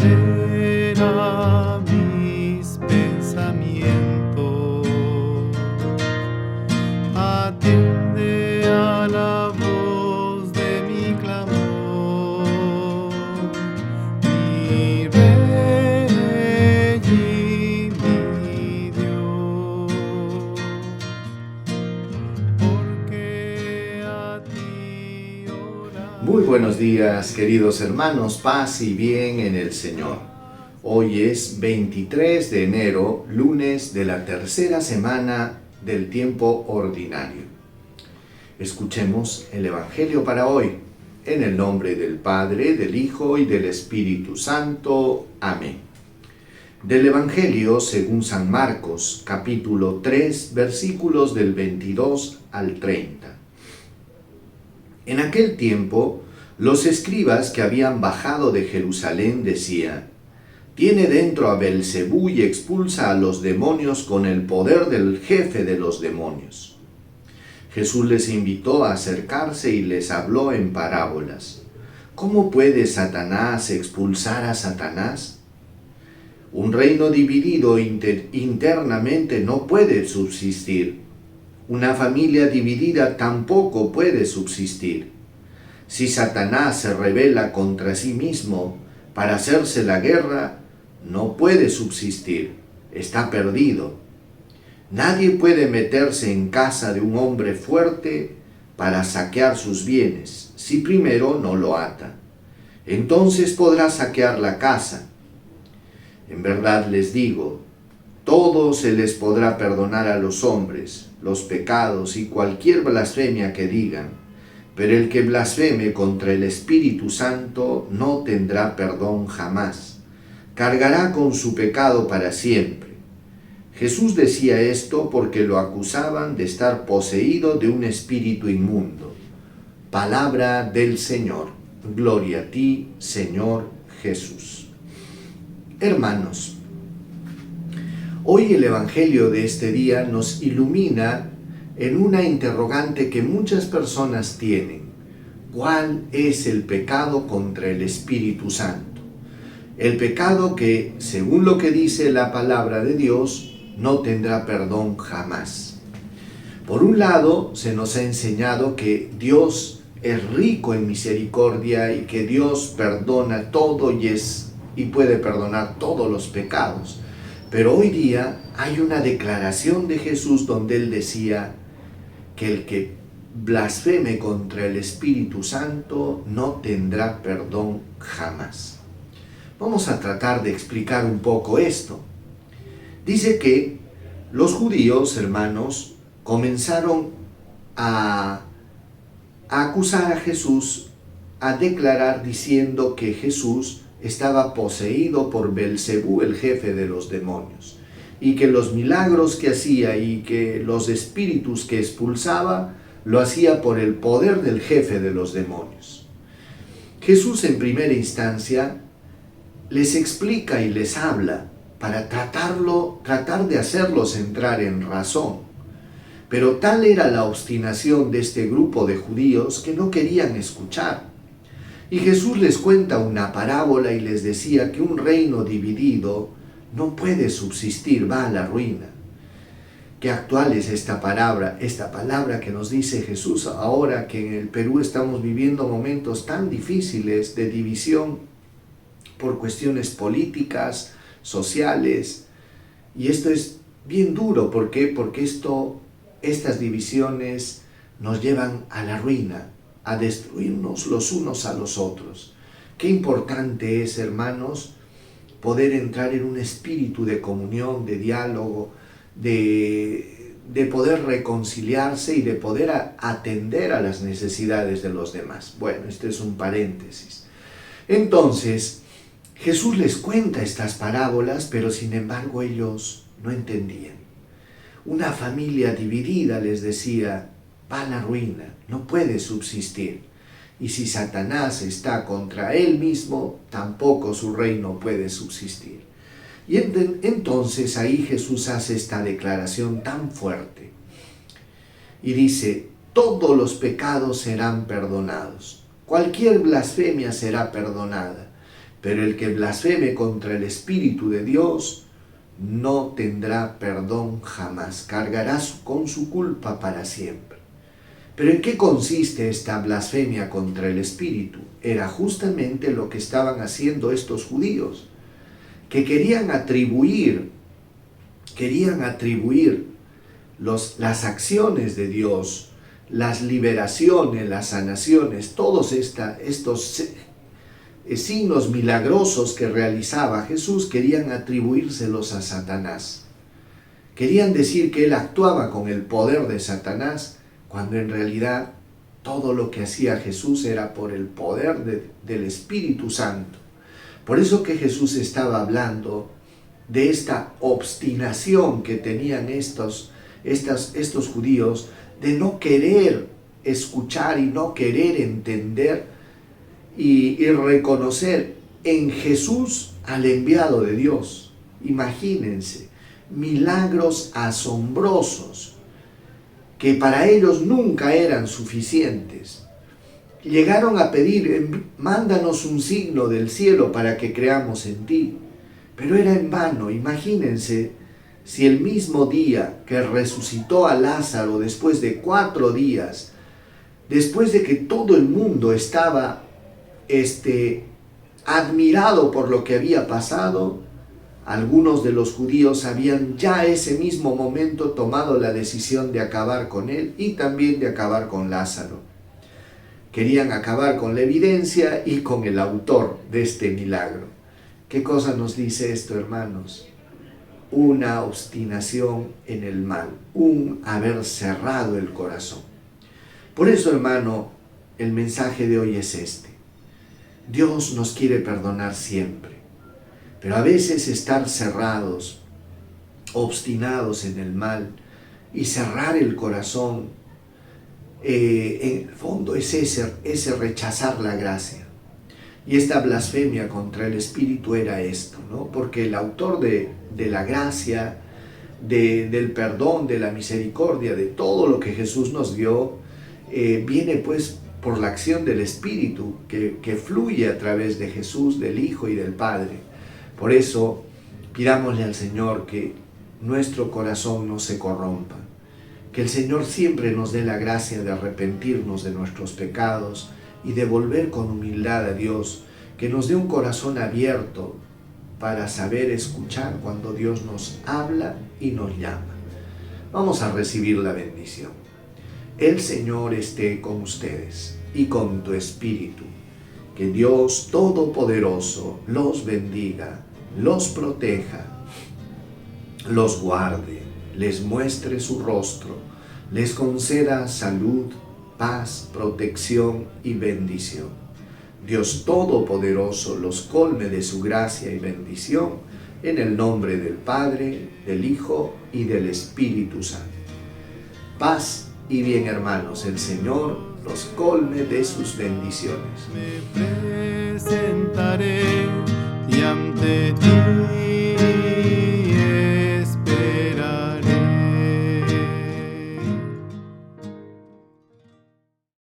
modera mis pensamientos, atiende a la voz de mi clamor, mi Rey y mi Dios, porque a ti oramos. Muy buenos días, queridos hermanos, paz y bien en el Señor. Hoy es 23 de enero, lunes de la tercera semana del tiempo ordinario. Escuchemos el Evangelio para hoy, en el nombre del Padre, del Hijo y del Espíritu Santo. Amén. Del Evangelio según San Marcos, capítulo 3, versículos del 22 al 30. En aquel tiempo, los escribas que habían bajado de Jerusalén decían: «Tiene dentro a Beelzebú y expulsa a los demonios con el poder del jefe de los demonios». Jesús les invitó a acercarse y les habló en parábolas. ¿Cómo puede Satanás expulsar a Satanás? Un reino dividido internamente no puede subsistir. Una familia dividida tampoco puede subsistir. Si Satanás se rebela contra sí mismo para hacerse la guerra, no puede subsistir, está perdido. Nadie puede meterse en casa de un hombre fuerte para saquear sus bienes, si primero no lo ata. Entonces podrá saquear la casa. En verdad les digo, todo se les podrá perdonar a los hombres, los pecados y cualquier blasfemia que digan, pero el que blasfeme contra el Espíritu Santo no tendrá perdón jamás. Cargará con su pecado para siempre. Jesús decía esto porque lo acusaban de estar poseído de un espíritu inmundo. Palabra del Señor. Gloria a ti, Señor Jesús. Hermanos, hoy el Evangelio de este día nos ilumina en una interrogante que muchas personas tienen. ¿Cuál es el pecado contra el Espíritu Santo? El pecado que, según lo que dice la palabra de Dios, no tendrá perdón jamás. Por un lado, se nos ha enseñado que Dios es rico en misericordia y que Dios perdona todo y puede perdonar todos los pecados. Pero hoy día hay una declaración de Jesús donde Él decía que el que blasfeme contra el Espíritu Santo no tendrá perdón jamás. Vamos a tratar de explicar un poco esto. Dice que los judíos, hermanos, comenzaron a acusar a Jesús, a declarar diciendo que Jesús estaba poseído por Beelzebú, el jefe de los demonios, y que los milagros que hacía y que los espíritus que expulsaba lo hacía por el poder del jefe de los demonios. Jesús en primera instancia les explica y les habla para tratar de hacerlos entrar en razón. Pero tal era la obstinación de este grupo de judíos que no querían escuchar. Y Jesús les cuenta una parábola y les decía que un reino dividido no puede subsistir, va a la ruina. Qué actual es esta palabra que nos dice Jesús ahora que en el Perú estamos viviendo momentos tan difíciles de división por cuestiones políticas, sociales. Y esto es bien duro. ¿Por qué? Porque estas divisiones nos llevan a la ruina, a destruirnos los unos a los otros. Qué importante es, hermanos, poder entrar en un espíritu de comunión, de diálogo, de poder reconciliarse y de poder atender a las necesidades de los demás. Bueno, este es un paréntesis. Entonces, Jesús les cuenta estas parábolas, pero sin embargo ellos no entendían. Una familia dividida, les decía, va a la ruina, no puede subsistir. Y si Satanás está contra él mismo, tampoco su reino puede subsistir. Y entonces ahí Jesús hace esta declaración tan fuerte. Y dice, todos los pecados serán perdonados. Cualquier blasfemia será perdonada. pero el que blasfeme contra el Espíritu de Dios no tendrá perdón jamás, cargará con su culpa para siempre. ¿Pero en qué consiste esta blasfemia contra el Espíritu? Era justamente lo que estaban haciendo estos judíos, que querían atribuir las acciones de Dios, las liberaciones, las sanaciones, todos estos signos milagrosos que realizaba Jesús, querían atribuírselos a Satanás. Querían decir que él actuaba con el poder de Satanás, cuando en realidad todo lo que hacía Jesús era por el poder del Espíritu Santo. Por eso que Jesús estaba hablando de esta obstinación que tenían estos judíos de no querer escuchar y no querer entender y reconocer en Jesús al enviado de Dios. Imagínense, milagros asombrosos que para ellos nunca eran suficientes. Llegaron a pedir: mándanos un signo del cielo para que creamos en ti. Pero era en vano. Imagínense si el mismo día que resucitó a Lázaro después de 4 días, después de que todo el mundo estaba admirado por lo que había pasado, algunos de los judíos habían ya ese mismo momento tomado la decisión de acabar con él y también de acabar con Lázaro. Querían acabar con la evidencia y con el autor de este milagro. ¿Qué cosa nos dice esto, hermanos? Una obstinación en el mal, un haber cerrado el corazón. Por eso, hermano, el mensaje de hoy es este. Dios nos quiere perdonar siempre, pero a veces estar cerrados, obstinados en el mal y cerrar el corazón, en el fondo es ese rechazar la gracia. Y esta blasfemia contra el Espíritu era esto, ¿no? Porque el autor de la gracia, del perdón, de la misericordia, de todo lo que Jesús nos dio, viene pues por la acción del Espíritu que fluye a través de Jesús, del Hijo y del Padre. Por eso, pidámosle al Señor que nuestro corazón no se corrompa, que el Señor siempre nos dé la gracia de arrepentirnos de nuestros pecados y de volver con humildad a Dios, que nos dé un corazón abierto para saber escuchar cuando Dios nos habla y nos llama. Vamos a recibir la bendición. El Señor esté con ustedes y con tu espíritu. Que Dios Todopoderoso los bendiga, los proteja, los guarde, les muestre su rostro, les conceda salud, paz, protección y bendición. Dios Todopoderoso los colme de su gracia y bendición, en el nombre del Padre, del Hijo y del Espíritu Santo. Paz y bien, hermanos, el Señor los colme de sus bendiciones. Me presentaré y ante ti